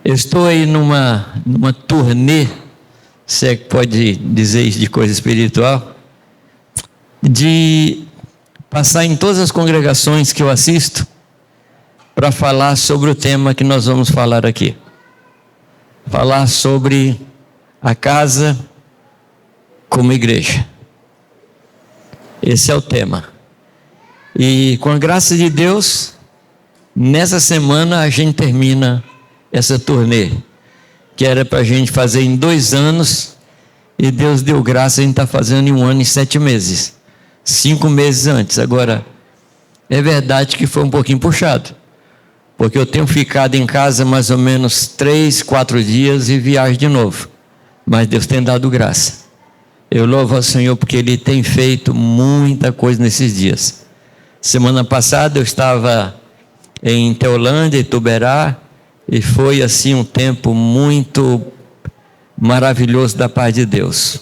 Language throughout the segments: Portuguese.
Eu estou aí numa turnê, se é que pode dizer isso de coisa espiritual, de passar em todas as congregações que eu assisto para falar sobre o tema que nós vamos falar aqui. Falar sobre a casa como igreja. Esse é o tema. E com a graça de Deus, nessa semana a gente termina essa turnê, que era para a gente fazer em 2 anos, e Deus deu graça, a gente está fazendo em 1 ano e 7 meses, 5 meses antes. Agora, é verdade que foi um pouquinho puxado, porque eu tenho ficado em casa mais ou menos 3, 4 dias e viajo de novo, mas Deus tem dado graça. Eu louvo ao Senhor porque Ele tem feito muita coisa nesses dias. Semana passada eu estava em Teolândia, Ituberá, e foi assim um tempo muito maravilhoso da paz de Deus.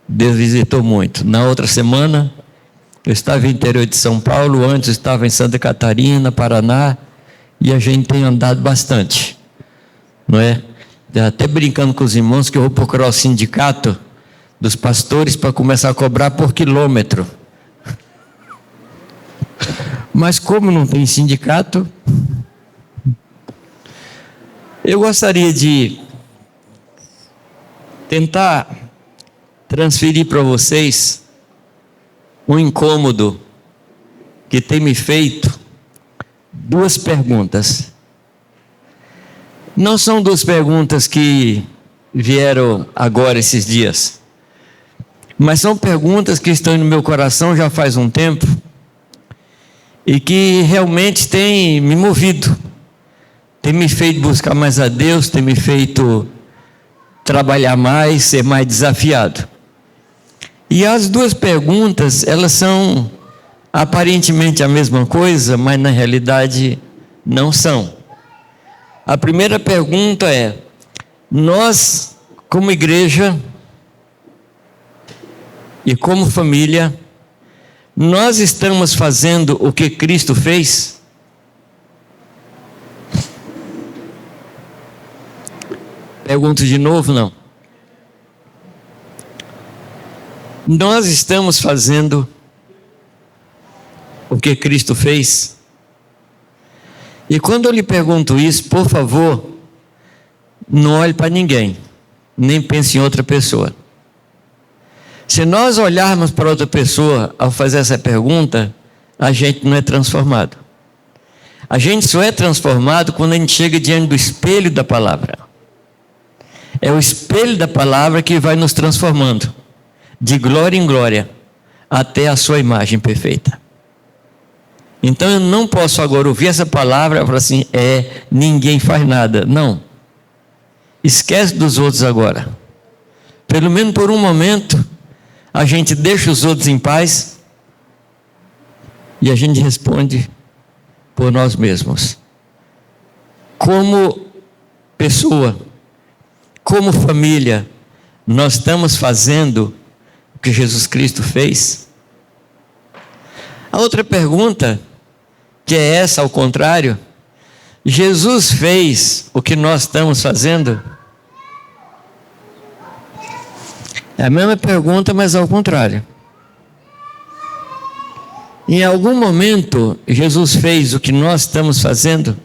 Deus visitou muito. Na outra semana eu estava no interior de São Paulo, antes eu estava em Santa Catarina, Paraná, e a gente tem andado bastante, não é? Até brincando com os irmãos que eu vou procurar o sindicato dos pastores para começar a cobrar por quilômetro. Mas como não tem sindicato, eu gostaria de tentar transferir para vocês um incômodo que tem me feito 2 perguntas. Não são 2 perguntas que vieram agora esses dias, mas são perguntas que estão no meu coração já faz um tempo e que realmente têm me movido. Tem me feito buscar mais a Deus, tem me feito trabalhar mais, ser mais desafiado. E as 2 perguntas, elas são aparentemente a mesma coisa, mas na realidade não são. A primeira pergunta é: nós, como igreja e como família, nós estamos fazendo o que Cristo fez? Pergunto de novo, não. Nós estamos fazendo o que Cristo fez? E quando eu lhe pergunto isso, por favor, não olhe para ninguém, nem pense em outra pessoa. Se nós olharmos para outra pessoa ao fazer essa pergunta, a gente não é transformado. A gente só é transformado quando a gente chega diante do espelho da palavra. É o espelho da palavra que vai nos transformando, de glória em glória, até a sua imagem perfeita. Então eu não posso agora ouvir essa palavra e falar assim: ninguém faz nada. Não. Esquece dos outros agora. Pelo menos por um momento, a gente deixa os outros em paz e a gente responde por nós mesmos. Como pessoa, como família, nós estamos fazendo o que Jesus Cristo fez? A outra pergunta, que é essa ao contrário: Jesus fez o que nós estamos fazendo? É a mesma pergunta, mas ao contrário. Em algum momento, Jesus fez o que nós estamos fazendo?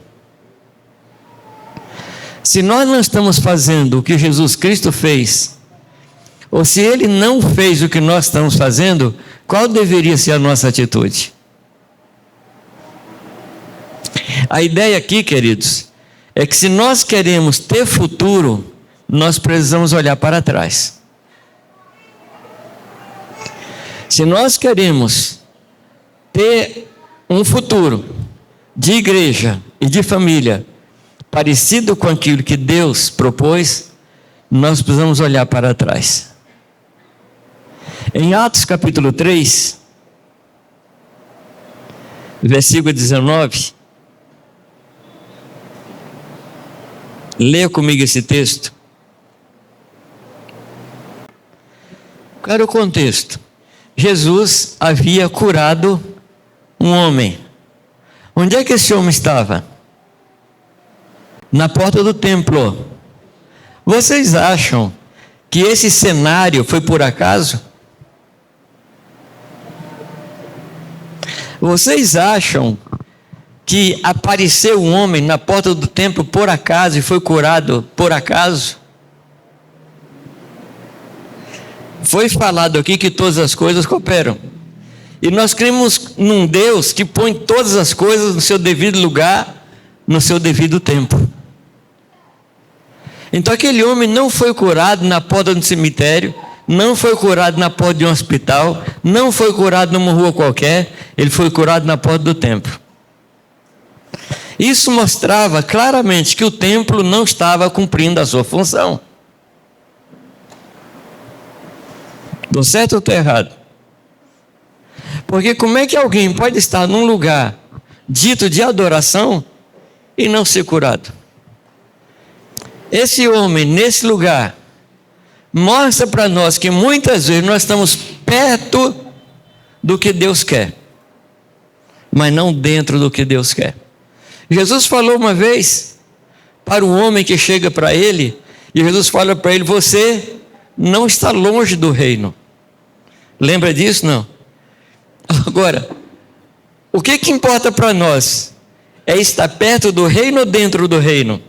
Se nós não estamos fazendo o que Jesus Cristo fez, ou se Ele não fez o que nós estamos fazendo, qual deveria ser a nossa atitude? A ideia aqui, queridos, é que se nós queremos ter futuro, nós precisamos olhar para trás. Se nós queremos ter um futuro de igreja e de família parecido com aquilo que Deus propôs, nós precisamos olhar para trás. Em Atos capítulo 3, versículo 19, leia comigo esse texto. Qual era o contexto? Jesus havia curado um homem. Onde é que esse homem estava? na porta do templo. Vocês acham que esse cenário foi por acaso? Vocês acham que apareceu um homem na porta do templo por acaso e foi curado por acaso? Foi falado aqui que todas as coisas cooperam. E nós cremos num Deus que põe todas as coisas no seu devido lugar, no seu devido tempo. Então aquele homem não foi curado na porta do cemitério, não foi curado na porta de um hospital, não foi curado numa rua qualquer, ele foi curado na porta do templo. Isso mostrava claramente que o templo não estava cumprindo a sua função. Estou certo ou estou errado? Porque como é que alguém pode estar num lugar dito de adoração e não ser curado? Esse homem, nesse lugar, mostra para nós que muitas vezes nós estamos perto do que Deus quer, mas não dentro do que Deus quer. Jesus falou uma vez para um homem que chega para ele, e Jesus fala para ele: você não está longe do reino. Lembra disso? Não? Agora, o que importa para nós? É estar perto do reino ou dentro do reino?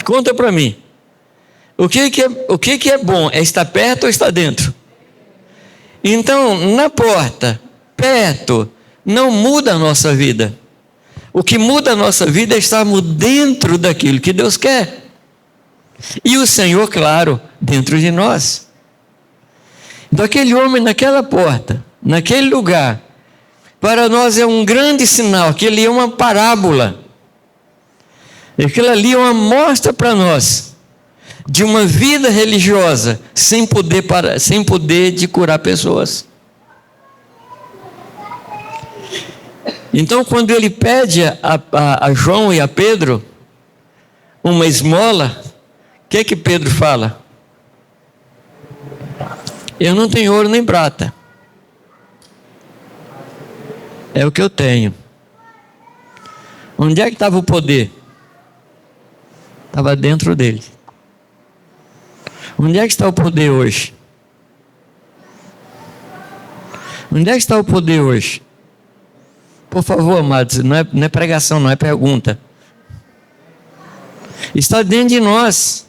Conta para mim. O que é bom? É estar perto ou estar dentro? Então, na porta, perto, não muda a nossa vida. O que muda a nossa vida é estarmos dentro daquilo que Deus quer. E o Senhor, claro, dentro de nós. Então, aquele homem naquela porta, naquele lugar, para nós é um grande sinal, que ele é uma parábola. Aquilo ali é uma mostra para nós de uma vida religiosa sem poder de curar pessoas. Então, quando ele pede a João e a Pedro uma esmola, o que é que Pedro fala? Eu não tenho ouro nem prata, é o que eu tenho. Onde é que estava o poder? Estava dentro dele. Onde é que está o poder hoje? Onde é que está o poder hoje? Por favor, amados, não é pregação, não é pergunta. Está dentro de nós.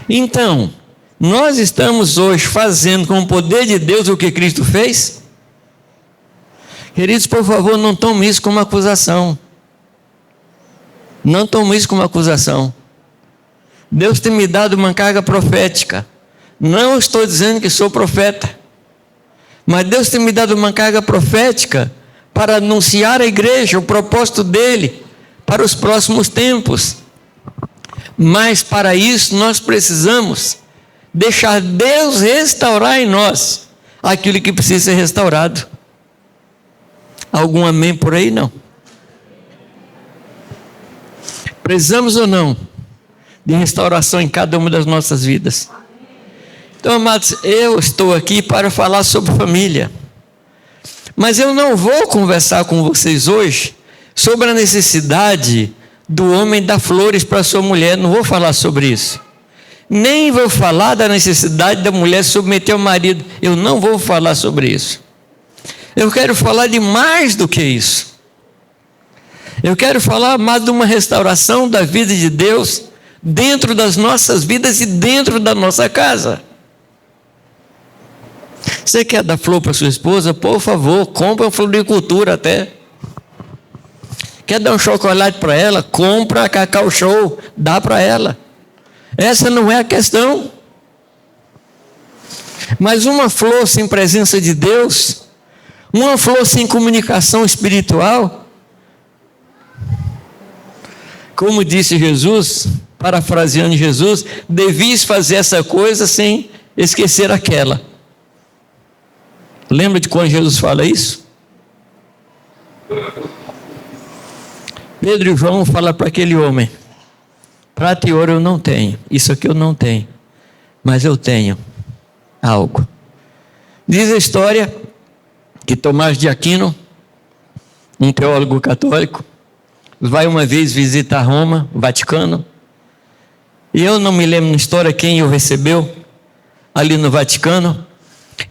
Então, nós estamos hoje fazendo com o poder de Deus o que Cristo fez? Queridos, por favor, não tomem isso como acusação. Não tomem isso como acusação. Deus tem me dado uma carga profética. Não estou dizendo que sou profeta, mas Deus tem me dado uma carga profética para anunciar à igreja o propósito dele para os próximos tempos. Mas para isso nós precisamos deixar Deus restaurar em nós aquilo que precisa ser restaurado. Algum amém por aí? Não. Precisamos ou não de restauração em cada uma das nossas vidas? Então, amados, eu estou aqui para falar sobre família, mas eu não vou conversar com vocês hoje sobre a necessidade do homem dar flores para sua mulher. Não vou falar sobre isso. Nem vou falar da necessidade da mulher submeter ao marido. Eu não vou falar sobre isso. Eu quero falar de mais do que isso. Eu quero falar mais de uma restauração da vida de Deus dentro das nossas vidas e dentro da nossa casa. Você quer dar flor para sua esposa? Por favor, compra uma floricultura até. Quer dar um chocolate para ela? Compra a Cacau Show, dá para ela. Essa não é a questão. Mas uma flor sem presença de Deus, uma flor sem comunicação espiritual, como disse Jesus, parafraseando Jesus, devias fazer essa coisa sem esquecer aquela. Lembra de quando Jesus fala isso? Pedro e João falam para aquele homem: prata e ouro eu não tenho, isso aqui eu não tenho, mas eu tenho algo. Diz a história que Tomás de Aquino um teólogo católico, vai uma vez visitar Roma, o Vaticano, e eu não me lembro na história quem o recebeu ali no Vaticano,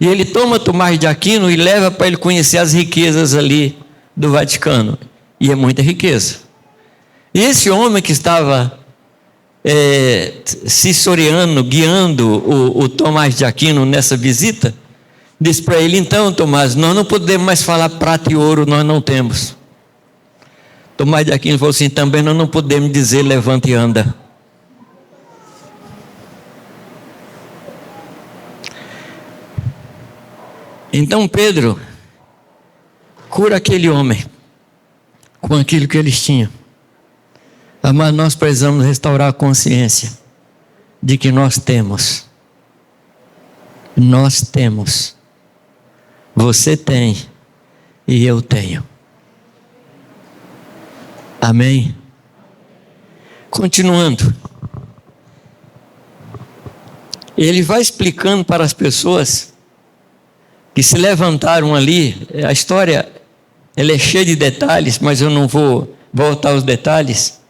e ele toma Tomás de Aquino e leva para ele conhecer as riquezas ali do Vaticano, e é muita riqueza. E esse homem que estava assessorando, guiando o Tomás de Aquino nessa visita, disse para ele: então, Tomás, nós não podemos mais falar prata e ouro, nós não temos. Tomás de Aquino falou assim: também nós não podemos dizer levanta e anda. Então Pedro cura aquele homem com aquilo que eles tinham. Mas nós precisamos restaurar a consciência de que nós temos. Nós temos. Você tem e eu tenho. Amém? Continuando. Ele vai explicando para as pessoas que se levantaram ali. A história ela é cheia de detalhes, mas eu não vou voltar aos detalhes.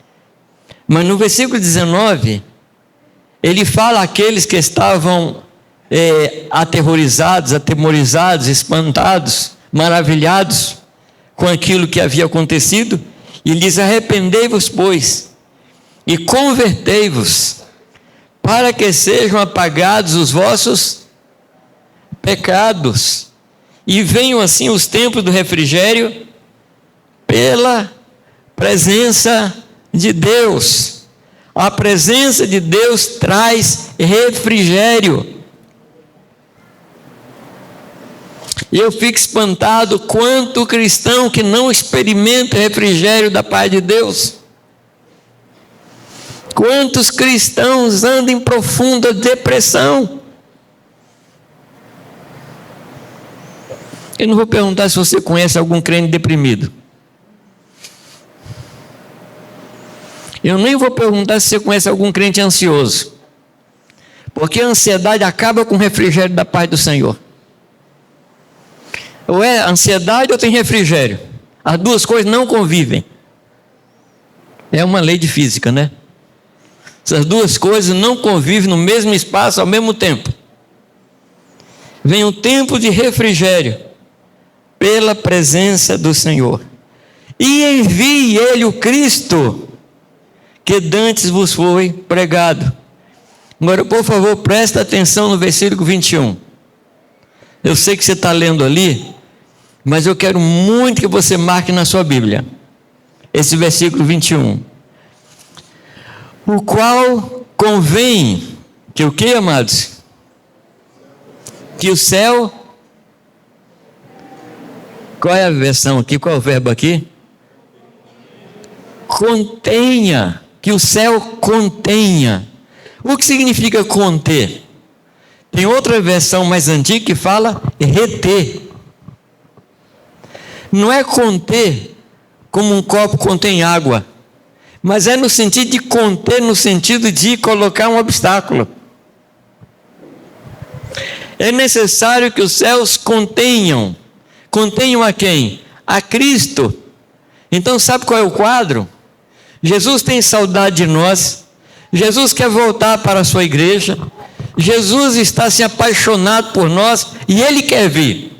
Mas no versículo 19, ele fala àqueles que estavam atemorizados, espantados, maravilhados com aquilo que havia acontecido, e ele diz: arrependei-vos, pois, e convertei-vos, para que sejam apagados os vossos pecados, e venham assim os tempos do refrigério pela presença de Deus. A presença de Deus traz refrigério. E eu fico espantado quanto cristão que não experimenta refrigério da paz de Deus. Quantos cristãos andam em profunda depressão. Eu não vou perguntar se você conhece algum crente deprimido. Eu nem vou perguntar se você conhece algum crente ansioso. Porque a ansiedade acaba com o refrigério da paz do Senhor. Ou é ansiedade ou tem refrigério. As duas coisas não convivem. É uma lei de física, né? Essas duas coisas não convivem no mesmo espaço ao mesmo tempo. Vem um tempo de refrigério pela presença do Senhor. E envie Ele o Cristo que dantes vos foi pregado. Agora, por favor, presta atenção no versículo 21. Eu sei que você está lendo ali, mas eu quero muito que você marque na sua Bíblia esse versículo 21. O qual convém que o que, amados? Que o céu... Qual é a versão aqui? Qual é o verbo aqui? Contenha. Que o céu contenha. O que significa conter? Tem outra versão mais antiga que fala reter. Não é conter como um copo contém água, mas é no sentido de conter, no sentido de colocar um obstáculo. É necessário que os céus contenham. Contenham a quem? A Cristo. Então sabe qual é o quadro? Jesus tem saudade de nós. Jesus quer voltar para a sua igreja. Jesus está se apaixonado por nós e Ele quer vir.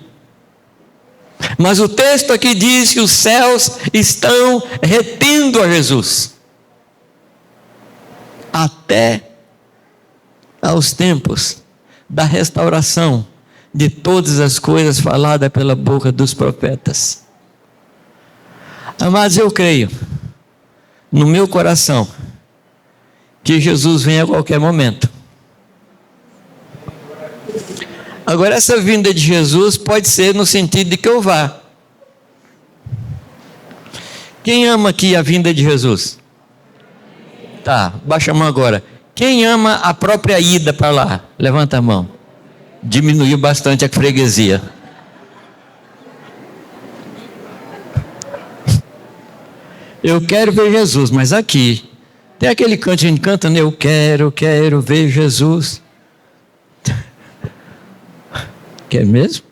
Mas o texto aqui diz que os céus estão retendo a Jesus até aos tempos da restauração de todas as coisas faladas pela boca dos profetas. Amados, eu creio no meu coração que Jesus vem a qualquer momento. Agora, essa vinda de Jesus pode ser no sentido de que eu vá. Quem ama aqui a vinda de Jesus? Tá, baixa a mão agora. Quem ama a própria ida para lá? Levanta a mão. Diminuiu bastante a freguesia. Eu quero ver Jesus, mas aqui tem aquele canto que a gente canta, né? Eu quero ver Jesus. Quer mesmo?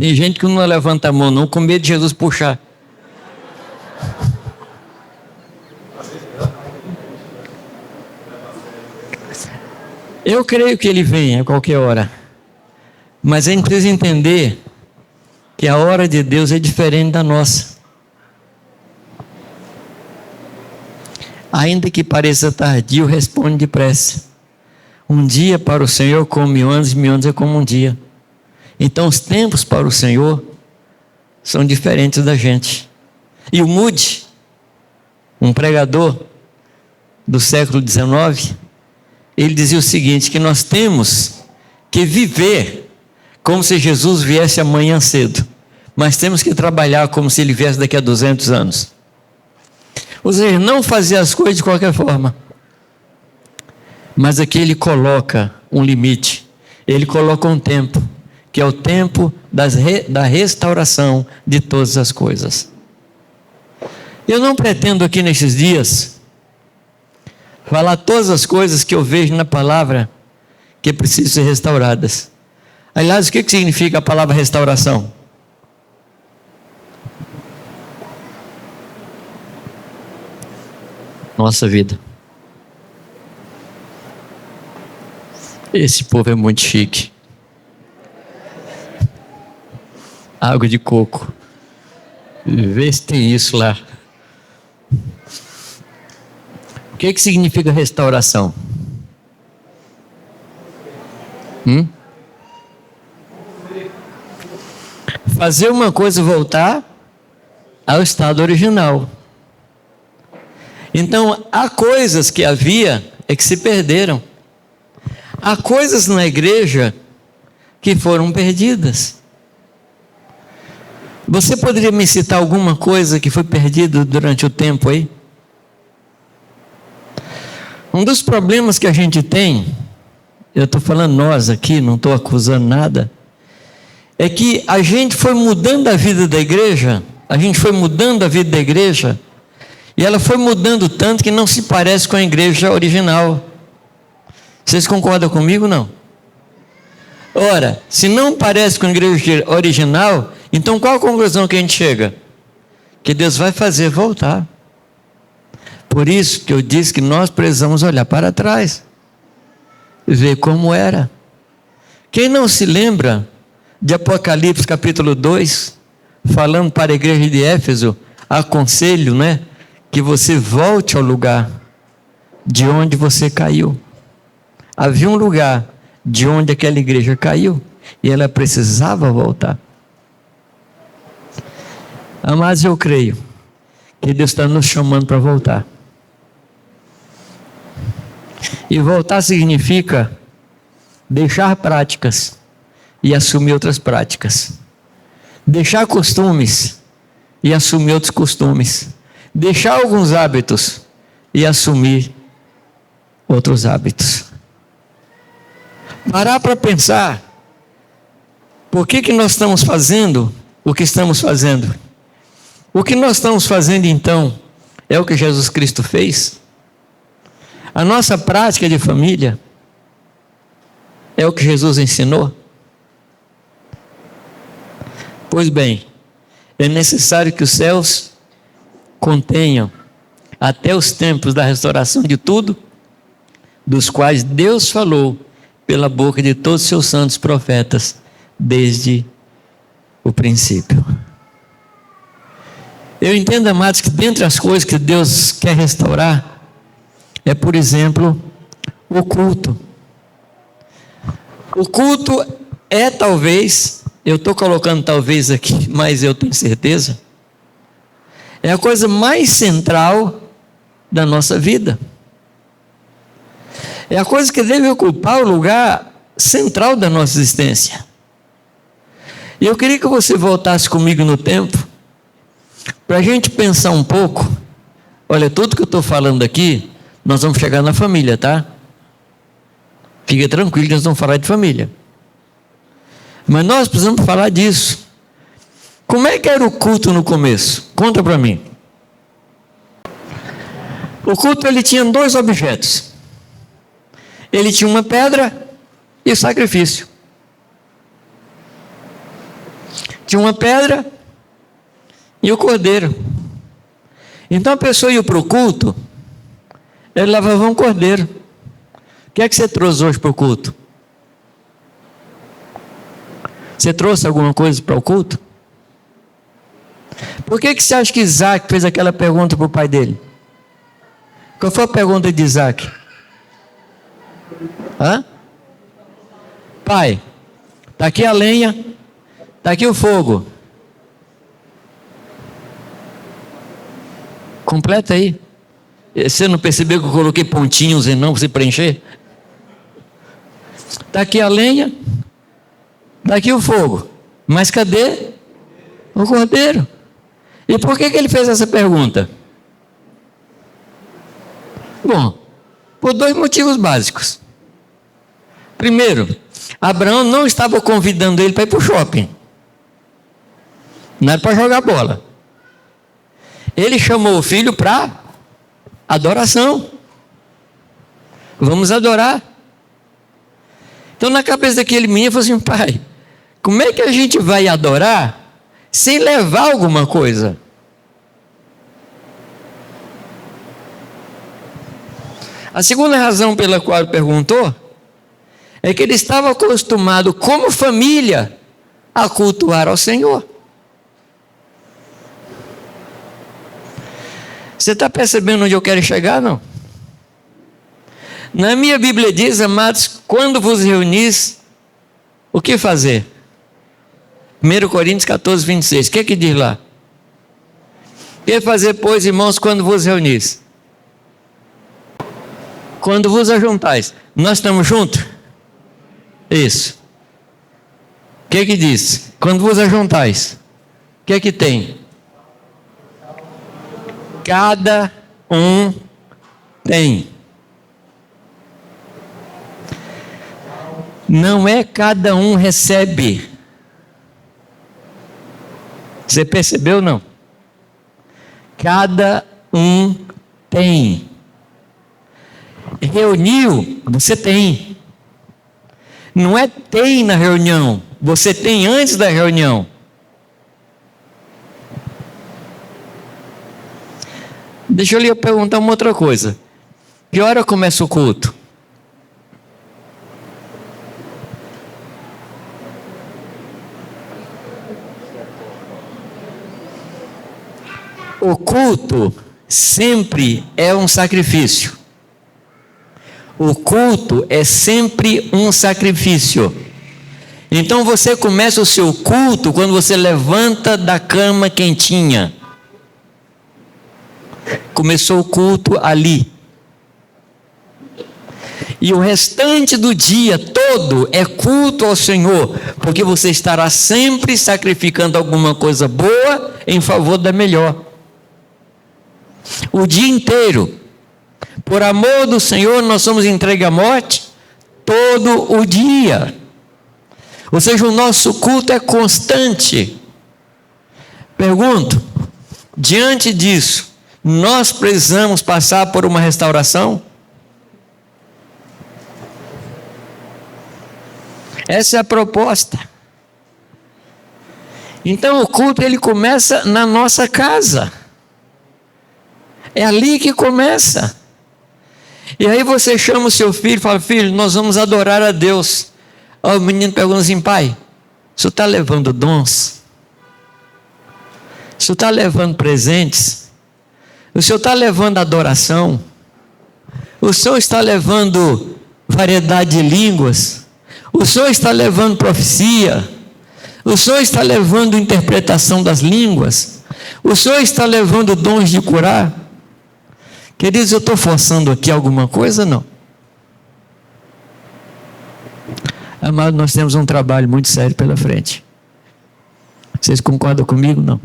Tem gente que não levanta a mão não, com medo de Jesus puxar. Eu creio que ele vem a qualquer hora. Mas a gente precisa entender que a hora de Deus é diferente da nossa. Ainda que pareça tardio, responde depressa. Um dia para o Senhor como 1000 anos é como um dia. Então os tempos para o Senhor são diferentes da gente. E o Moody, um pregador do século XIX, ele dizia o seguinte, que nós temos que viver como se Jesus viesse amanhã cedo, mas temos que trabalhar como se ele viesse daqui a 200 anos. Ou seja, não fazer as coisas de qualquer forma. Mas aqui ele coloca um limite, ele coloca um tempo, que é o tempo da restauração de todas as coisas. Eu não pretendo aqui nesses dias falar todas as coisas que eu vejo na palavra que precisam ser restauradas. Aliás, o que significa a palavra restauração? Nossa vida. Esse povo é muito chique. Água de coco. Vê se tem isso lá. O que significa restauração? Fazer uma coisa voltar ao estado original. Então, há coisas que havia que se perderam. Há coisas na igreja que foram perdidas. Você poderia me citar alguma coisa que foi perdida durante o tempo aí? Um dos problemas que a gente tem, eu estou falando nós aqui, não estou acusando nada, é que a gente foi mudando a vida da igreja, e ela foi mudando tanto que não se parece com a igreja original. Vocês concordam comigo, não? Ora, se não parece com a igreja original, então qual a conclusão que a gente chega? Que Deus vai fazer voltar. Por isso que eu disse que nós precisamos olhar para trás, ver como era. Quem não se lembra de Apocalipse capítulo 2, falando para a igreja de Éfeso, aconselho, que você volte ao lugar de onde você caiu. Havia um lugar de onde aquela igreja caiu e ela precisava voltar. Mas eu creio que Deus está nos chamando para voltar. E voltar significa deixar práticas e assumir outras práticas. Deixar costumes e assumir outros costumes. Deixar alguns hábitos e assumir outros hábitos. Parar para pensar, por que nós estamos fazendo o que estamos fazendo? O que nós estamos fazendo então é o que Jesus Cristo fez? A nossa prática de família é o que Jesus ensinou? Pois bem, é necessário que os céus contenham até os tempos da restauração de tudo, dos quais Deus falou pela boca de todos os seus santos profetas, desde o princípio. Eu entendo, amados, que dentre as coisas que Deus quer restaurar, é, por exemplo, o culto. O culto é talvez, eu estou colocando talvez aqui, mas eu tenho certeza, é a coisa mais central da nossa vida. É a coisa que deve ocupar o lugar central da nossa existência. E eu queria que você voltasse comigo no tempo, para a gente pensar um pouco. Olha, tudo que eu estou falando aqui, nós vamos chegar na família, tá? Fica tranquilo que nós vamos falar de família. Mas nós precisamos falar disso. Como é que era o culto no começo? Conta para mim. O culto, ele tinha dois objetos. Ele tinha uma pedra e o sacrifício. Tinha uma pedra e o cordeiro. Então a pessoa ia para o culto, ele levava um cordeiro. O que é que você trouxe hoje para o culto? Você trouxe alguma coisa para o culto? Por que você acha que Isaac fez aquela pergunta para o pai dele? Qual foi a pergunta de Isaac? Pai, está aqui a lenha, está aqui o fogo. Completa aí. Você não percebeu que eu coloquei pontinhos e não para você preencher? Está aqui a lenha, está aqui o fogo. Mas cadê o cordeiro? E por que ele fez essa pergunta? Bom, por 2 motivos básicos. Primeiro, Abraão não estava convidando ele para ir para o shopping. Não era para jogar bola. Ele chamou o filho para adoração. Vamos adorar. Então na cabeça daquele menino, falou assim: pai, como é que a gente vai adorar sem levar alguma coisa? A segunda razão pela qual ele perguntou é que ele estava acostumado como família a cultuar ao Senhor. Você está percebendo onde eu quero chegar, não? Na minha Bíblia diz, amados, quando vos reunis, o que fazer? 1 Coríntios 14, 26, o que é que diz lá? O que fazer, pois, irmãos, quando vos reunis? Quando vos ajuntais. Nós estamos juntos? Isso. O que é que diz? Quando vos ajuntais, o que é que tem? Cada um tem. Não é cada um recebe. Você percebeu, não? Cada um tem. Reuniu, você tem. Não é tem na reunião, você tem antes da reunião. Deixa eu lhe perguntar uma outra coisa. Que hora começa o culto? O culto sempre é um sacrifício. O culto é sempre um sacrifício. Então você começa o seu culto quando você levanta da cama quentinha. Começou o culto ali. E o restante do dia todo é culto ao Senhor, porque você estará sempre sacrificando alguma coisa boa em favor da melhor. O dia inteiro. Por amor do Senhor, nós somos entregues à morte todo o dia. Ou seja, o nosso culto é constante. Pergunto, diante disso, nós precisamos passar por uma restauração? Essa é a proposta. Então o culto ele começa na nossa casa. É ali que começa. E aí você chama o seu filho e fala: filho, nós vamos adorar a Deus. Aí o menino pergunta assim: pai, o senhor está levando dons? O senhor está levando presentes? O senhor está levando adoração? O senhor está levando variedade de línguas? O senhor está levando profecia? O senhor está levando interpretação das línguas? O senhor está levando dons de curar? Queridos, eu estou forçando aqui alguma coisa? Não. Amado, nós temos um trabalho muito sério pela frente. Vocês concordam comigo? Não.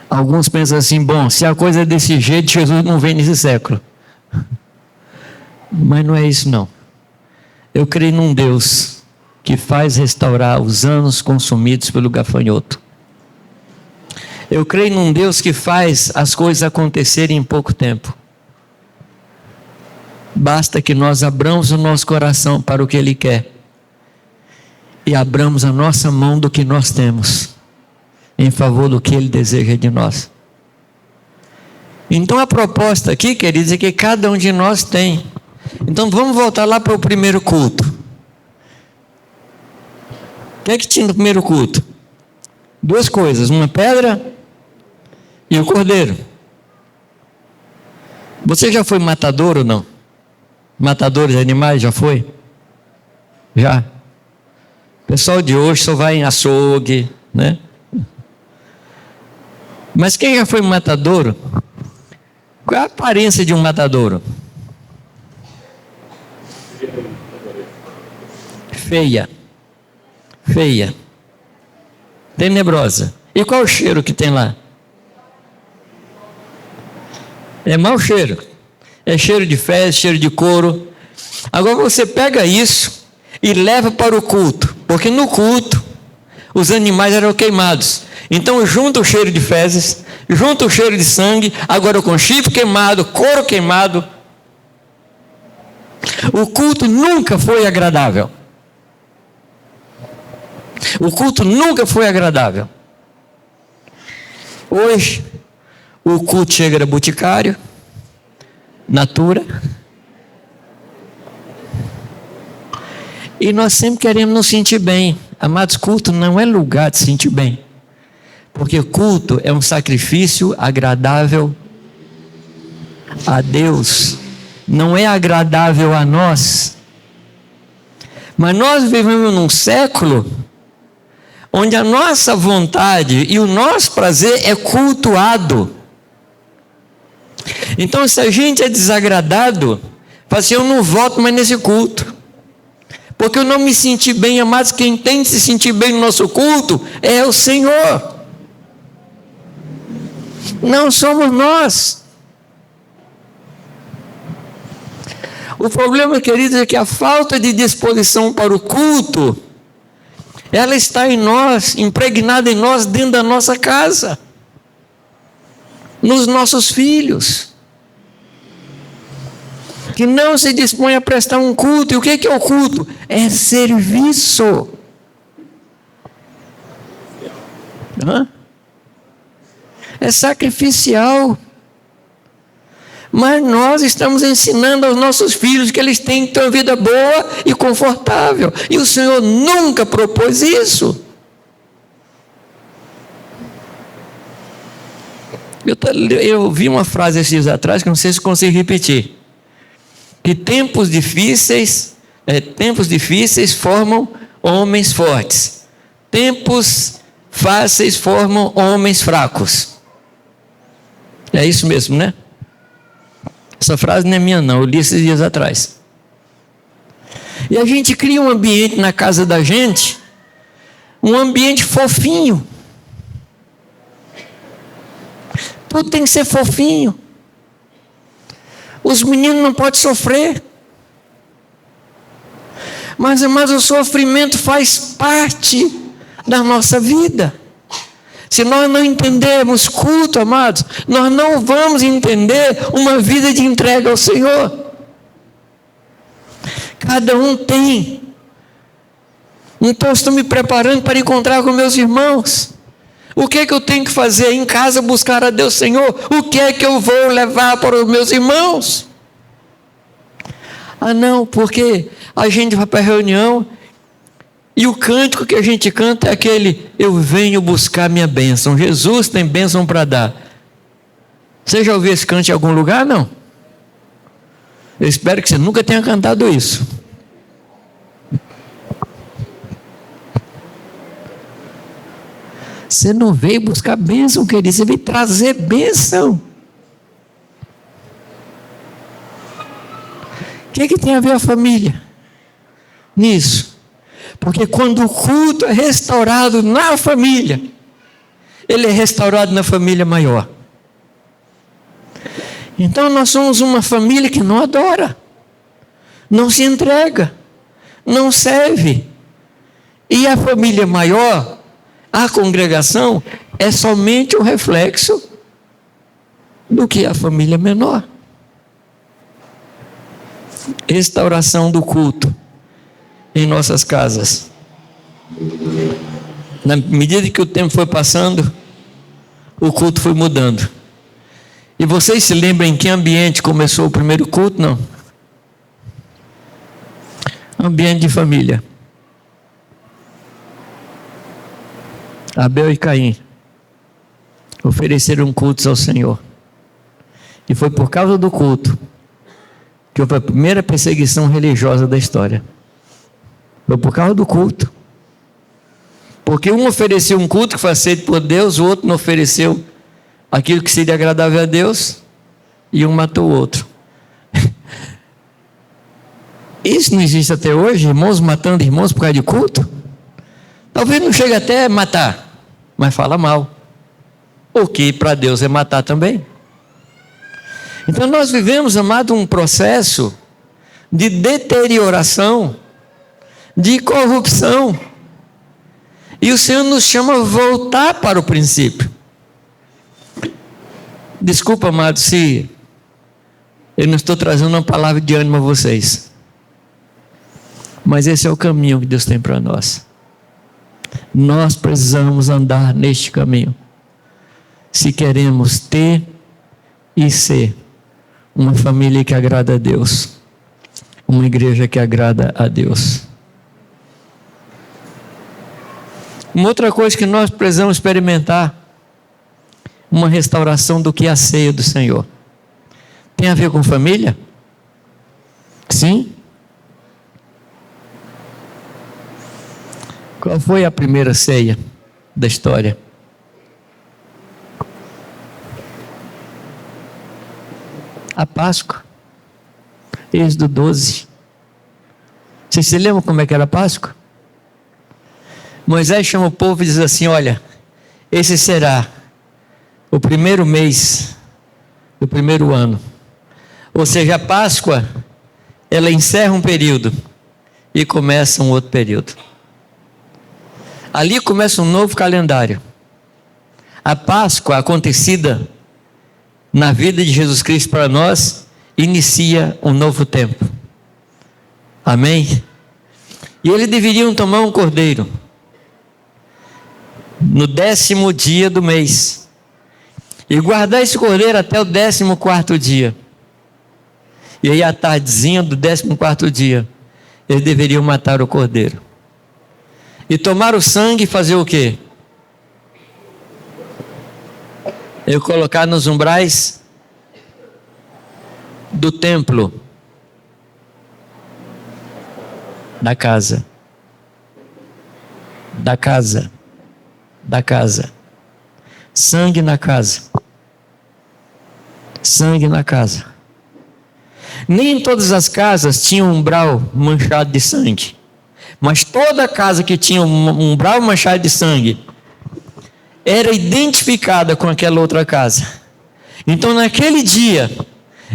Alguns pensam assim: bom, se a coisa é desse jeito, Jesus não vem nesse século. Mas não é isso, não. Eu creio num Deus que faz restaurar os anos consumidos pelo gafanhoto. Eu creio num Deus que faz as coisas acontecerem em pouco tempo. Basta que nós abramos o nosso coração para o que Ele quer. e abramos a nossa mão do que nós temos, em favor do que Ele deseja de nós. Então a proposta aqui, queridos, é que cada um de nós tem. Então vamos voltar lá para o primeiro culto. O que é que tinha no primeiro culto? Duas coisas, uma pedra e o cordeiro. Você já foi matador ou não? Matador de animais, já foi? Já. O pessoal de hoje só vai em açougue, né? Mas quem já foi matadouro? Qual é a aparência de um matadouro? Feia. Feia. Tenebrosa. E qual o cheiro que tem lá? É mau cheiro. É cheiro de fezes, cheiro de couro. Agora você pega isso e leva para o culto. Porque no culto, os animais eram queimados. Então junta o cheiro de fezes, junta o cheiro de sangue, agora com chifre queimado, couro queimado. O culto nunca foi agradável. O culto nunca foi agradável. Hoje, o culto chega a Boticário, Natura. E nós sempre queremos nos sentir bem. Amados, culto não é lugar de se sentir bem. Porque culto é um sacrifício agradável a Deus. Não é agradável a nós. Mas nós vivemos num século onde a nossa vontade e o nosso prazer é cultuado. Então, se a gente é desagradado, fala assim, eu não volto mais nesse culto. Porque eu não me senti bem, amados. Quem tem que se sentir bem no nosso culto é o Senhor. Não somos nós. O problema, queridos, é que a falta de disposição para o culto, ela está em nós, impregnada em nós, dentro da nossa casa, nos nossos filhos, que não se dispõem a prestar um culto. E o que é o culto? É serviço. É sacrificial. Mas nós estamos ensinando aos nossos filhos que eles têm que ter uma vida boa e confortável. E o Senhor nunca propôs isso. Eu vi uma frase esses dias atrás, que não sei se consigo repetir. Que tempos difíceis formam homens fortes. Tempos fáceis formam homens fracos. É isso mesmo, né? Essa frase não é minha não, eu li esses dias atrás. E a gente cria um ambiente na casa da gente, um ambiente fofinho. Tudo tem que ser fofinho. Os meninos não podem sofrer. Mas o sofrimento faz parte da nossa vida. Se nós não entendermos culto, amados, nós não vamos entender uma vida de entrega ao Senhor. Cada um tem. Então eu estou me preparando para encontrar com meus irmãos. O que é que eu tenho que fazer em casa? Buscar a Deus, Senhor. O que é que eu vou levar para os meus irmãos? Ah não, porque a gente vai para a reunião e o cântico que a gente canta é aquele: eu venho buscar minha bênção. Jesus tem bênção para dar. Você já ouviu esse canto em algum lugar? Não. Eu espero que você nunca tenha cantado isso. Você não veio buscar bênção, querido, você veio trazer bênção. O que tem a ver a família nisso? Porque quando o culto é restaurado na família, ele é restaurado na família maior. Então nós somos uma família que não adora, não se entrega, não serve. E a família maior, a congregação, é somente o reflexo do que a família menor. Restauração do culto em nossas casas. Na medida que o tempo foi passando, o culto foi mudando. E vocês se lembram em que ambiente começou o primeiro culto? Não. Ambiente de família. Abel e Caim ofereceram cultos ao Senhor. E foi por causa do culto que houve a primeira perseguição religiosa da história. Foi por causa do culto. Porque um ofereceu um culto que foi aceito por Deus, o outro não ofereceu aquilo que seria agradável a Deus, e um matou o outro. Isso não existe até hoje, irmãos matando irmãos por causa de culto? Talvez não chegue até a matar, mas fala mal. O que para Deus é matar também. Então nós vivemos, amado, um processo de deterioração, de corrupção. E o Senhor nos chama a voltar para o princípio. Desculpa, amado, se eu não estou trazendo uma palavra de ânimo a vocês. Mas esse é o caminho que Deus tem para nós. Nós precisamos andar neste caminho. Se queremos ter e ser uma família que agrada a Deus. Uma igreja que agrada a Deus. Uma outra coisa que nós precisamos experimentar, uma restauração do que é a ceia do Senhor. Tem a ver com família? Sim. Qual foi a primeira ceia da história? A Páscoa. Êxodo 12. Vocês se lembram como é que era a Páscoa? Moisés chama o povo e diz assim: olha, esse será o primeiro mês do primeiro ano. Ou seja, a Páscoa, ela encerra um período e começa um outro período. Ali começa um novo calendário. A Páscoa acontecida na vida de Jesus Cristo para nós inicia um novo tempo. Amém? E eles deveriam tomar um cordeiro no 10º dia do mês e guardar esse cordeiro até o 14º dia. E aí à tardezinha do 14º dia eles deveriam matar o cordeiro e tomar o sangue e fazer o quê? Eu colocar nos umbrais do templo da casa. Sangue na casa. Sangue na casa. Nem todas as casas tinham um umbral manchado de sangue, mas toda casa que tinha um umbral manchado de sangue era identificada com aquela outra casa. Então naquele dia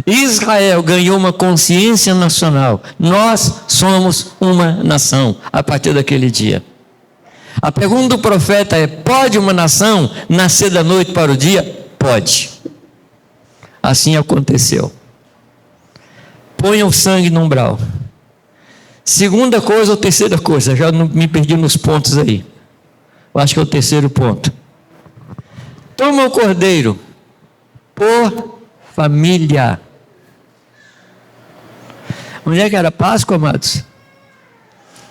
Israel ganhou uma consciência nacional. Nós somos uma nação a partir daquele dia. A pergunta do profeta é: pode uma nação nascer da noite para o dia? Pode. Assim aconteceu. Ponha o sangue no umbral. Segunda coisa ou terceira coisa? Já não me perdi nos pontos aí. Eu acho que é o terceiro ponto. Toma o cordeiro por família. Onde é que era Páscoa, amados?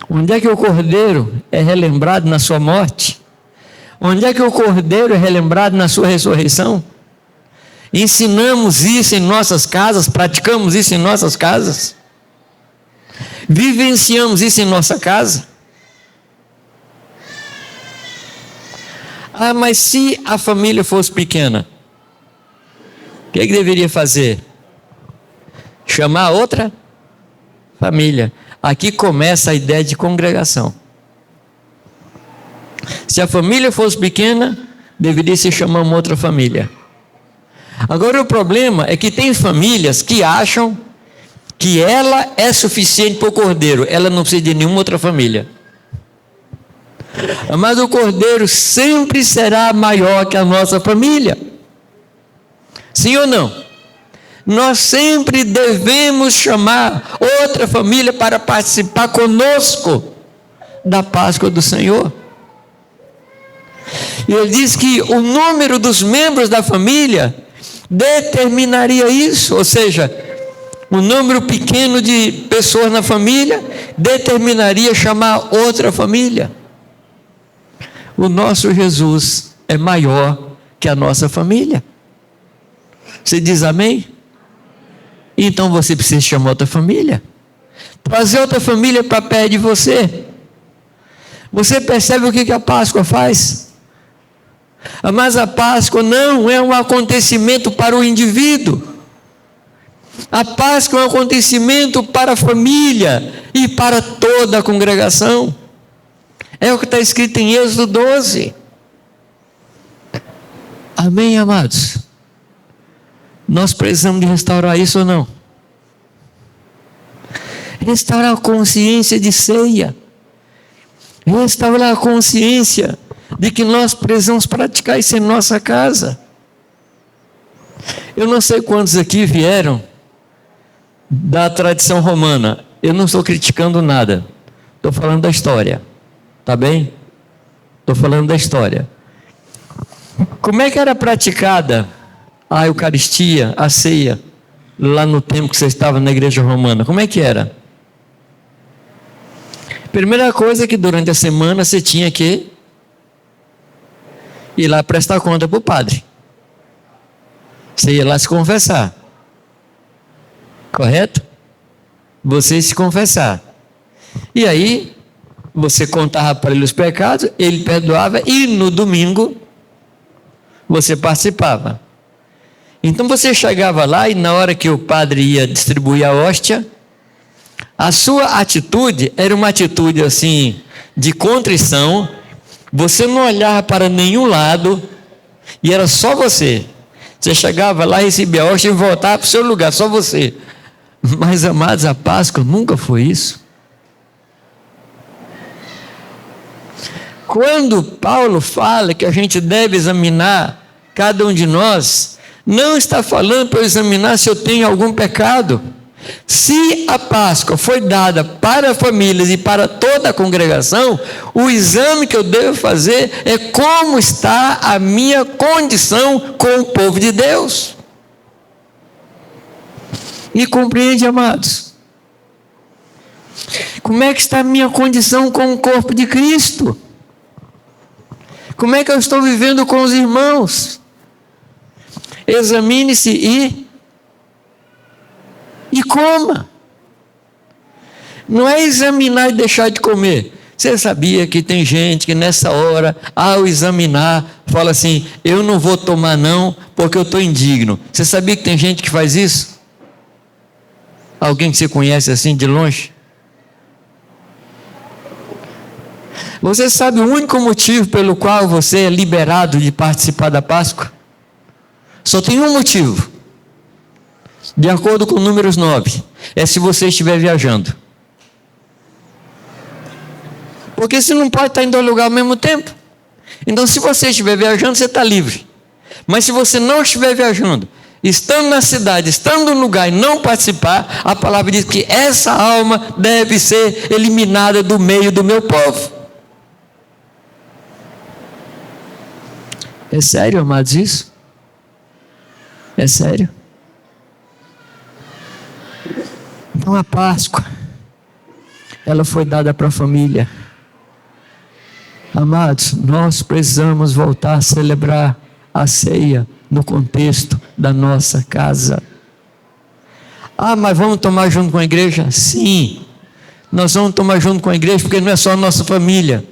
Onde é que o cordeiro é relembrado na sua morte? Onde é que o cordeiro é relembrado na sua ressurreição? Ensinamos isso em nossas casas, praticamos isso em nossas casas, vivenciamos isso em nossa casa. Ah, mas se a família fosse pequena, o que deveria fazer? Chamar outra família. Aqui começa a ideia de congregação. Se a família fosse pequena, deveria se chamar uma outra família. Agora o problema é que tem famílias que acham que ela é suficiente para o cordeiro, ela não precisa de nenhuma outra família. Mas o cordeiro sempre será maior que a nossa família. Sim ou não? Nós sempre devemos chamar outra família para participar conosco da Páscoa do Senhor. E ele diz que o número dos membros da família determinaria isso, ou seja, um número pequeno de pessoas na família determinaria chamar outra família. O nosso Jesus é maior que a nossa família. Você diz amém? Então você precisa chamar outra família, trazer outra família para perto de você. Você percebe o que a Páscoa faz? Mas a Páscoa não é um acontecimento para o indivíduo. A Páscoa é um acontecimento para a família e para toda a congregação. É o que está escrito em Êxodo 12. Amém, amados? Nós precisamos de restaurar isso ou não? Restaurar a consciência de ceia. Restaurar a consciência de que nós precisamos praticar isso em nossa casa. Eu não sei quantos aqui vieram da tradição romana. Eu não estou criticando nada. Estou falando da história. Tá bem? Estou falando da história. Como é que era praticada a Eucaristia, a ceia, lá no tempo que você estava na igreja romana? Como é que era? Primeira coisa é que durante a semana você tinha que ir lá prestar conta para o padre. Você ia lá se confessar. Correto? Você se confessar. E aí, você contava para ele os pecados, ele perdoava e no domingo você participava. Então você chegava lá e na hora que o padre ia distribuir a hóstia, a sua atitude era uma atitude assim, de contrição. Você não olhava para nenhum lado e era só você. Você chegava lá, recebia a hóstia e voltava para o seu lugar, só você. Mas, amados, a Páscoa nunca foi isso. Quando Paulo fala que a gente deve examinar cada um de nós, não está falando para eu examinar se eu tenho algum pecado. Se a Páscoa foi dada para famílias e para toda a congregação, o exame que eu devo fazer é como está a minha condição com o povo de Deus. Me compreende, amados? Como é que está a minha condição com o corpo de Cristo? Como é que eu estou vivendo com os irmãos? Examine-se e coma. Não é examinar e deixar de comer. Você sabia que tem gente que nessa hora, ao examinar, fala assim, eu não vou tomar não, porque eu estou indigno. Você sabia que tem gente que faz isso? Alguém que você conhece assim de longe? Você sabe o único motivo pelo qual você é liberado de participar da Páscoa? Só tem um motivo. De acordo com Números 9. É se você estiver viajando. Porque você não pode estar em dois lugares ao mesmo tempo. Então, se você estiver viajando, você está livre. Mas se você não estiver viajando, estando na cidade, estando no lugar e não participar, a palavra diz que essa alma deve ser eliminada do meio do meu povo. É sério, amados, isso? É sério? Então a Páscoa, ela foi dada para a família. Amados, nós precisamos voltar a celebrar a ceia no contexto da nossa casa. Ah, mas vamos tomar junto com a igreja? Sim, nós vamos tomar junto com a igreja porque não é só a nossa família.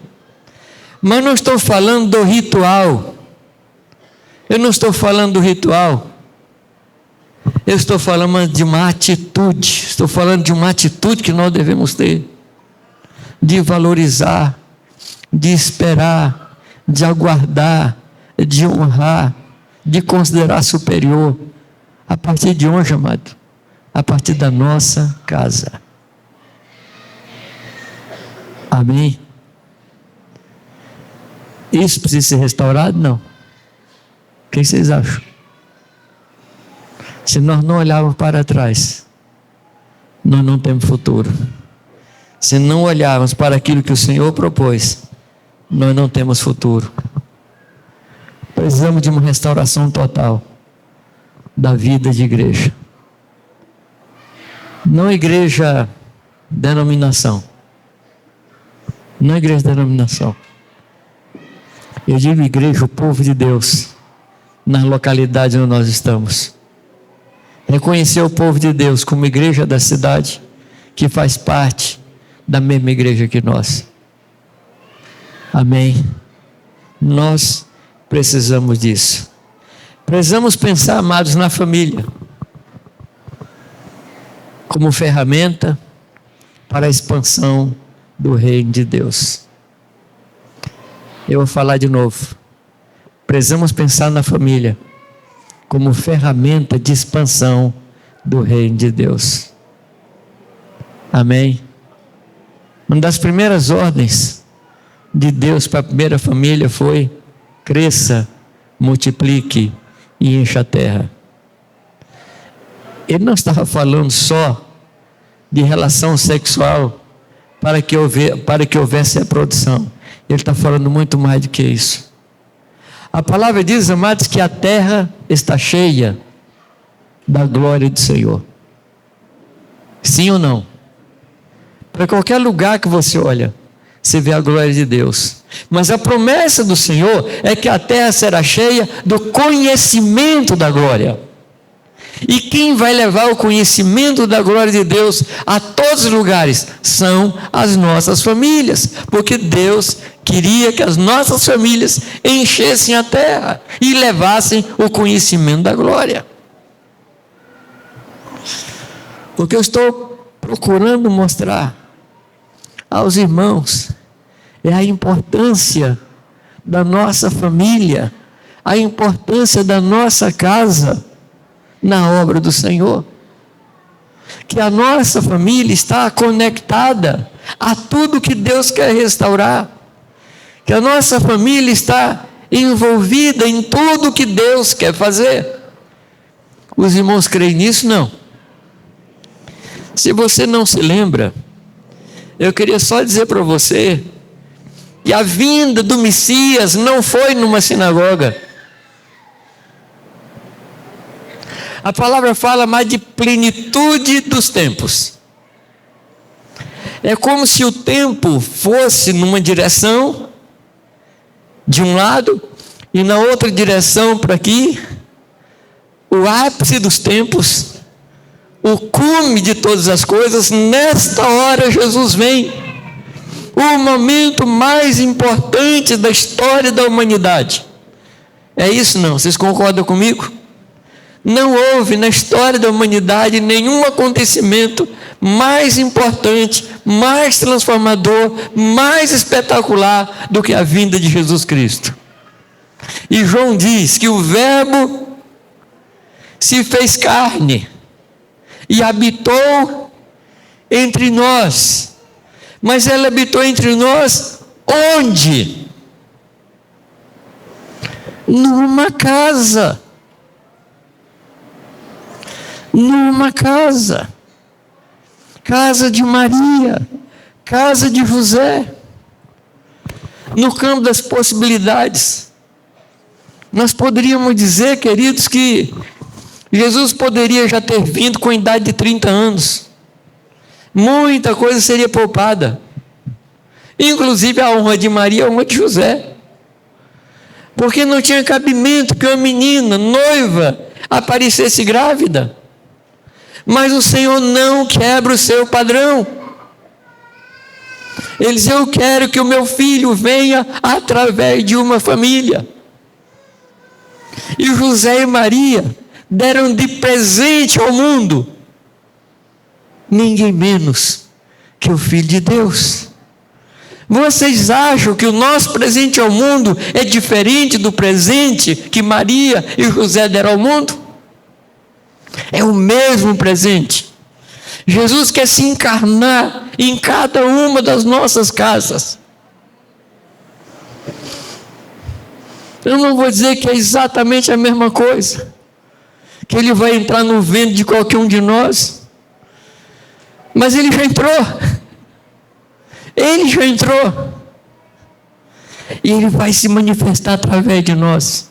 Mas não estou falando do ritual. Eu não estou falando do ritual. Eu estou falando de uma atitude. Estou falando de uma atitude que nós devemos ter. De valorizar, de esperar, de aguardar, de honrar, de considerar superior. A partir de hoje, amado, a partir da nossa casa. Amém? Isso precisa ser restaurado? Não. O que vocês acham? Se nós não olharmos para trás, nós não temos futuro. Se não olharmos para aquilo que o Senhor propôs, nós não temos futuro. Precisamos de uma restauração total da vida de igreja. Não igreja denominação. Não igreja denominação. Eu digo igreja, o povo de Deus, na localidade onde nós estamos. Reconhecer o povo de Deus como igreja da cidade, que faz parte da mesma igreja que nós. Amém? Nós precisamos disso. Precisamos pensar, amados, na família como ferramenta para a expansão do reino de Deus. Eu vou falar de novo. Precisamos pensar na família como ferramenta de expansão do reino de Deus. Amém? Uma das primeiras ordens de Deus para a primeira família foi: cresça, multiplique e encha a terra. Ele não estava falando só de relação sexual para que houvesse a produção. Ele está falando muito mais do que isso. A palavra diz, amados, que a terra está cheia da glória do Senhor. Sim ou não? Para qualquer lugar que você olha, você vê a glória de Deus. Mas a promessa do Senhor é que a terra será cheia do conhecimento da glória. E quem vai levar o conhecimento da glória de Deus a todos os lugares são as nossas famílias, porque Deus queria que as nossas famílias enchessem a terra e levassem o conhecimento da glória. O que eu estou procurando mostrar aos irmãos é a importância da nossa família, a importância da nossa casa na obra do Senhor. Que a nossa família está conectada a tudo que Deus quer restaurar. Que a nossa família está envolvida em tudo que Deus quer fazer. Os irmãos creem nisso? Não. Se você não se lembra, eu queria só dizer para você que a vinda do Messias não foi numa sinagoga. A palavra fala mais de plenitude dos tempos. É como se o tempo fosse numa direção, de um lado, e na outra direção para aqui, o ápice dos tempos, o cume de todas as coisas. Nesta hora Jesus vem, o momento mais importante da história da humanidade. É isso não? Vocês concordam comigo? Não houve na história da humanidade nenhum acontecimento mais importante, mais transformador, mais espetacular do que a vinda de Jesus Cristo. E João diz que o Verbo se fez carne e habitou entre nós. Mas ele habitou entre nós onde? Numa casa. Numa casa. Casa de Maria, casa de José. No campo das possibilidades, nós poderíamos dizer, queridos, que Jesus poderia já ter vindo com a idade de 30 anos. Muita coisa seria poupada. Inclusive a honra de Maria, a honra de José. Porque não tinha cabimento que uma menina, noiva, aparecesse grávida. Mas o Senhor não quebra o seu padrão. Ele diz: eu quero que o meu filho venha através de uma família. E José e Maria deram de presente ao mundo ninguém menos que o Filho de Deus. Vocês acham que o nosso presente ao mundo é diferente do presente que Maria e José deram ao mundo? É o mesmo presente. Jesus quer se encarnar em cada uma das nossas casas. Eu não vou dizer que é exatamente a mesma coisa, que ele vai entrar no ventre de qualquer um de nós, mas ele já entrou. Ele já entrou. E Ele vai se manifestar através de nós.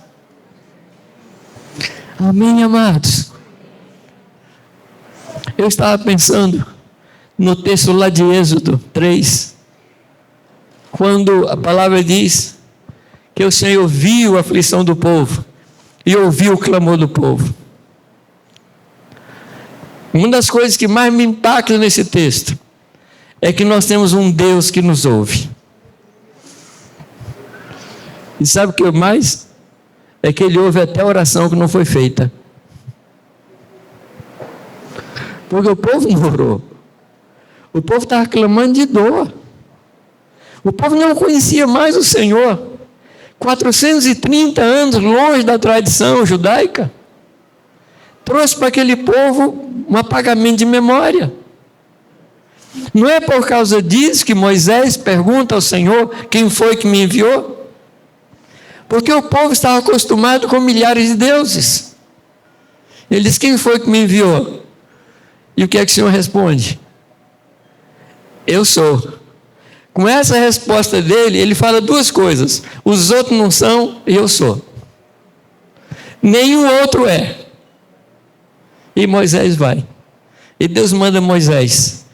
Amém, amados? Eu estava pensando no texto lá de Êxodo 3, quando a palavra diz que o Senhor ouviu a aflição do povo e ouviu o clamor do povo. Uma das coisas que mais me impacta nesse texto é que nós temos um Deus que nos ouve. E sabe o que mais? É que Ele ouve até a oração que não foi feita. Porque o povo não orou. O povo estava clamando de dor. O povo não conhecia mais o Senhor. 430 anos longe da tradição judaica. Trouxe para aquele povo um apagamento de memória. Não é por causa disso que Moisés pergunta ao Senhor: quem foi que me enviou? Porque o povo estava acostumado com milhares de deuses. Ele diz: quem foi que me enviou? E o que é que o Senhor responde? Eu sou. Com essa resposta dele, ele fala duas coisas: os outros não são e eu sou. Nenhum outro é. E Moisés vai. E Deus manda Moisés.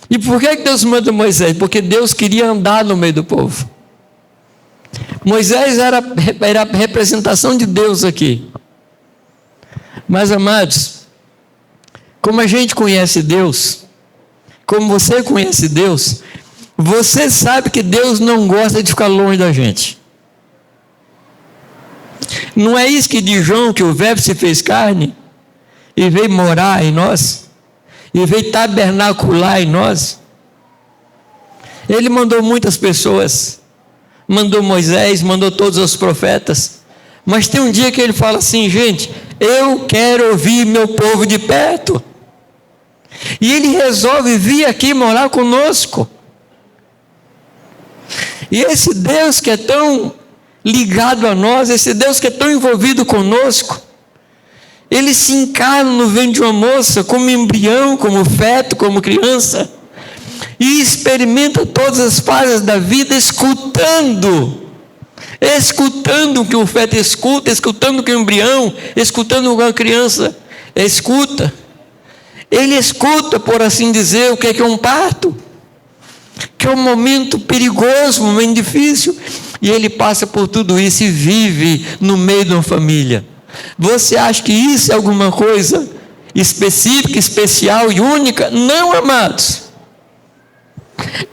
E por que Deus manda Moisés? Porque Deus queria andar no meio do povo. Moisés era a representação de Deus aqui. Mas, amados, como a gente conhece Deus, como você conhece Deus, você sabe que Deus não gosta de ficar longe da gente. Não é isso que diz João, que o Verbo se fez carne e veio morar em nós, e veio tabernacular em nós? Ele mandou muitas pessoas, mandou Moisés, mandou todos os profetas, mas tem um dia que ele fala assim: gente, eu quero ouvir meu povo de perto. E ele resolve vir aqui morar conosco. E esse Deus que é tão ligado a nós, esse Deus que é tão envolvido conosco, Ele se encarna no ventre de uma moça, como embrião, como feto, como criança, e experimenta todas as fases da vida, escutando o que o feto escuta, escutando o que o embrião, escutando o que a criança escuta. Ele escuta, por assim dizer, o que é um parto, que é um momento perigoso, um momento difícil, e ele passa por tudo isso e vive no meio de uma família. Você acha que isso é alguma coisa específica, especial e única? Não, amados.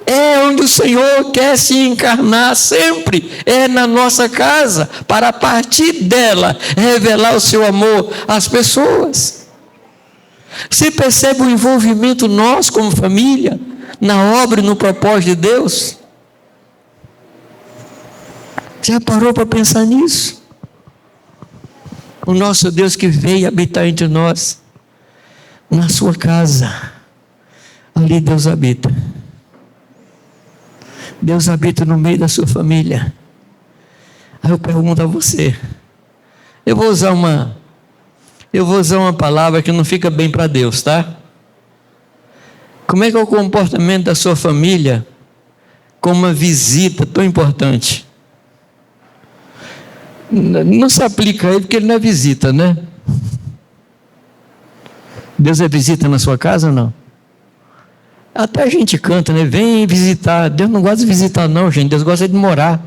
É onde o Senhor quer se encarnar sempre, é na nossa casa, para a partir dela revelar o seu amor às pessoas. Você percebe o envolvimento nosso como família na obra e no propósito de Deus? Já parou para pensar nisso? O nosso Deus que veio habitar entre nós, na sua casa, ali Deus habita. Deus habita no meio da sua família. Aí eu pergunto a você, eu vou usar uma palavra que não fica bem para Deus, tá? Como é que é o comportamento da sua família com uma visita tão importante? Não se aplica a ele porque ele não é visita, né? Deus é visita na sua casa ou não? Até a gente canta, né? Vem visitar. Deus não gosta de visitar não, gente. Deus gosta de morar.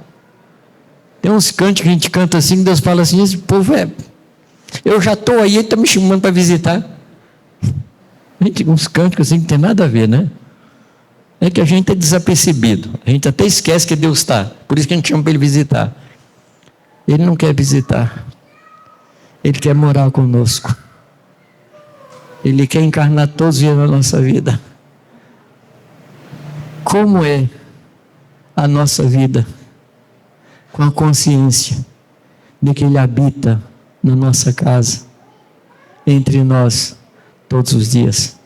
Tem uns cantos que a gente canta assim, que Deus fala assim: esse povo eu já estou aí, ele está me chamando para visitar. Gente, uns cânticos assim que tem nada a ver, né? É que a gente é desapercebido. A gente até esquece que Deus está. Por isso que a gente chama para ele visitar. Ele não quer visitar. Ele quer morar conosco. Ele quer encarnar todos os dias na nossa vida. Como é a nossa vida? Com a consciência de que Ele habita na nossa casa, entre nós, todos os dias.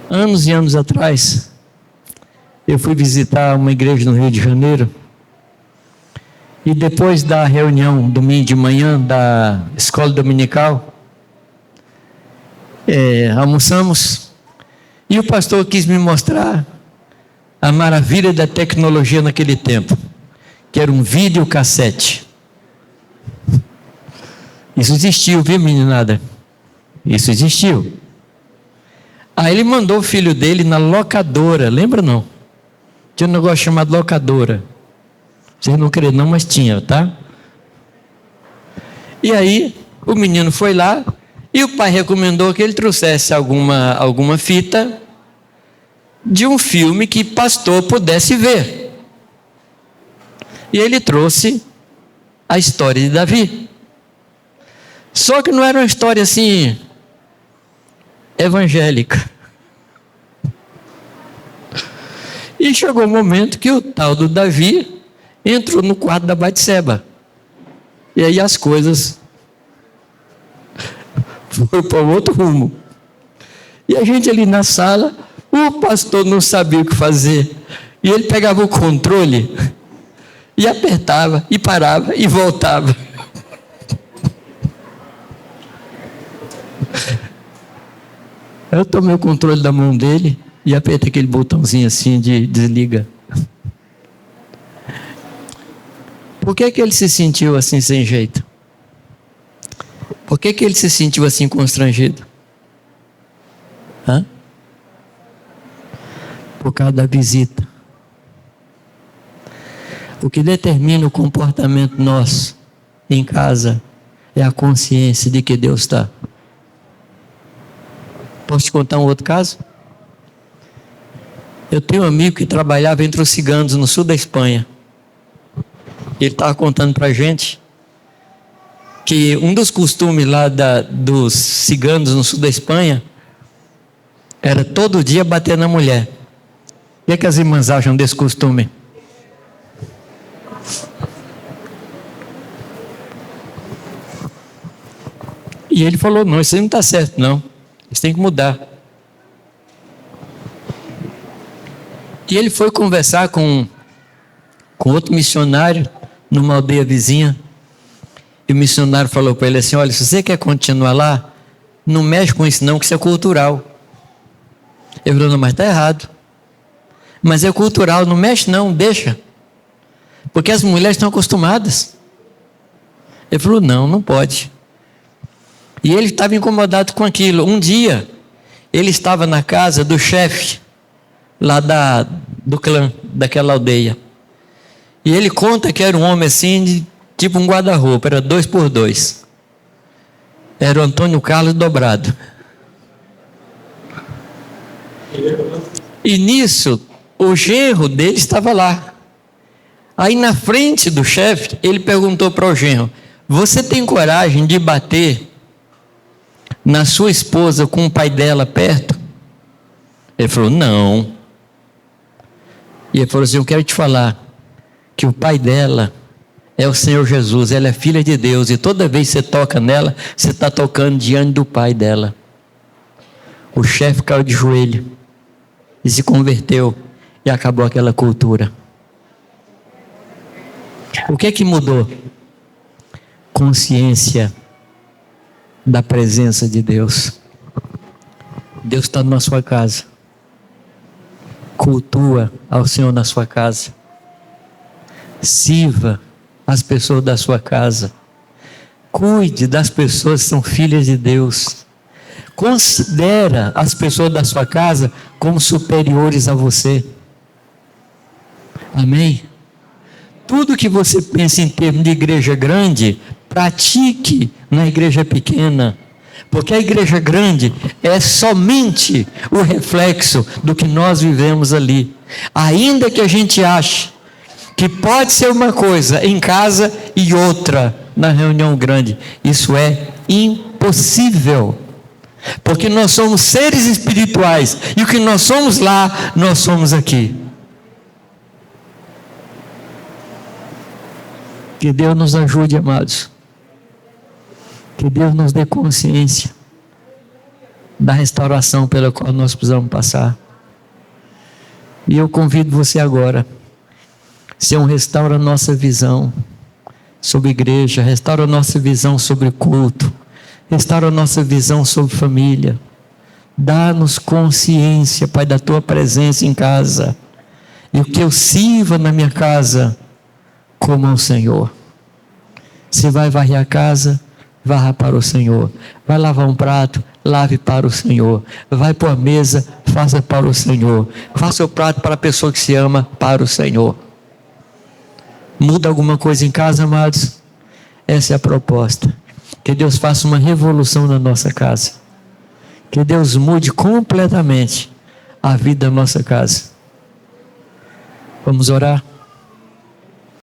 Anos e anos atrás, eu fui visitar uma igreja no Rio de Janeiro, e depois da reunião, domingo de manhã, da escola dominical, almoçamos, E o pastor quis me mostrar a maravilha da tecnologia naquele tempo, que era um videocassete. Isso existiu, viu, meninada? Isso existiu. Aí ele mandou o filho dele na locadora, lembra não? Tinha um negócio chamado locadora. Vocês não creem não, mas tinha, tá? E aí o menino foi lá e o pai recomendou que ele trouxesse alguma fita de um filme que pastor pudesse ver. E ele trouxe a história de Davi. Só que não era uma história assim evangélica. E chegou o momento que o tal do Davi entrou no quarto da Batseba. E aí as coisas foram para outro rumo. E a gente ali na sala, o pastor não sabia o que fazer. E ele pegava o controle e apertava, e parava, e voltava. Eu tomei o controle da mão dele e apertei aquele botãozinho assim de desliga. Por que ele se sentiu assim sem jeito? Por que ele se sentiu assim constrangido? Por causa da visita. O que determina o comportamento nosso em casa é a consciência de que Deus está. Posso te contar um outro caso? Eu tenho um amigo que trabalhava entre os ciganos no sul da Espanha. Ele estava contando para a gente que um dos costumes lá dos ciganos no sul da Espanha era todo dia bater na mulher. O que as irmãs acham desse costume? E ele falou, não, isso aí não está certo não, isso tem que mudar. E ele foi conversar com outro missionário numa aldeia vizinha. E o missionário falou para ele assim, olha, se você quer continuar lá, não mexe com isso não, que isso é cultural. Ele falou, não, mas está errado. Mas é cultural, não mexe não, deixa. Porque as mulheres estão acostumadas. Ele falou, não pode. E ele estava incomodado com aquilo. Um dia, ele estava na casa do chefe, lá do clã, daquela aldeia. E ele conta que era um homem assim, tipo um guarda-roupa, era 2x2. Era o Antônio Carlos dobrado. E nisso, o genro dele estava lá. Aí na frente do chefe, ele perguntou para o genro, você tem coragem de bater na sua esposa com o pai dela perto? Ele falou, não. E ele falou assim, eu quero te falar que o pai dela é o Senhor Jesus, ela é filha de Deus, e toda vez que você toca nela, você está tocando diante do pai dela. O chefe caiu de joelho e se converteu, e acabou aquela cultura. O que mudou? Consciência da presença de Deus. Deus está na sua casa. Cultua ao Senhor na sua casa. Sirva as pessoas da sua casa. Cuide das pessoas que são filhas de Deus. Considera as pessoas da sua casa como superiores a você. Amém? Tudo que você pensa em termos de igreja grande, pratique na igreja pequena. Porque a igreja grande é somente o reflexo do que nós vivemos ali. Ainda que a gente ache que pode ser uma coisa em casa e outra na reunião grande, isso é impossível. Porque nós somos seres espirituais, e o que nós somos lá, nós somos aqui. Que Deus nos ajude, amados. Que Deus nos dê consciência da restauração pela qual nós precisamos passar. E eu convido você agora, Senhor, restaura a nossa visão sobre igreja, restaura a nossa visão sobre culto, restaura a nossa visão sobre família. Dá-nos consciência, Pai, da Tua presença em casa. E o que eu sirva na minha casa, como ao Senhor. Se vai varrer a casa, varra para o Senhor. Vai lavar um prato, lave para o Senhor. Vai pôr a mesa, faça para o Senhor. Faça o prato para a pessoa que se ama, para o Senhor. Muda alguma coisa em casa, amados? Essa é a proposta. Que Deus faça uma revolução na nossa casa. Que Deus mude completamente a vida da nossa casa. Vamos orar?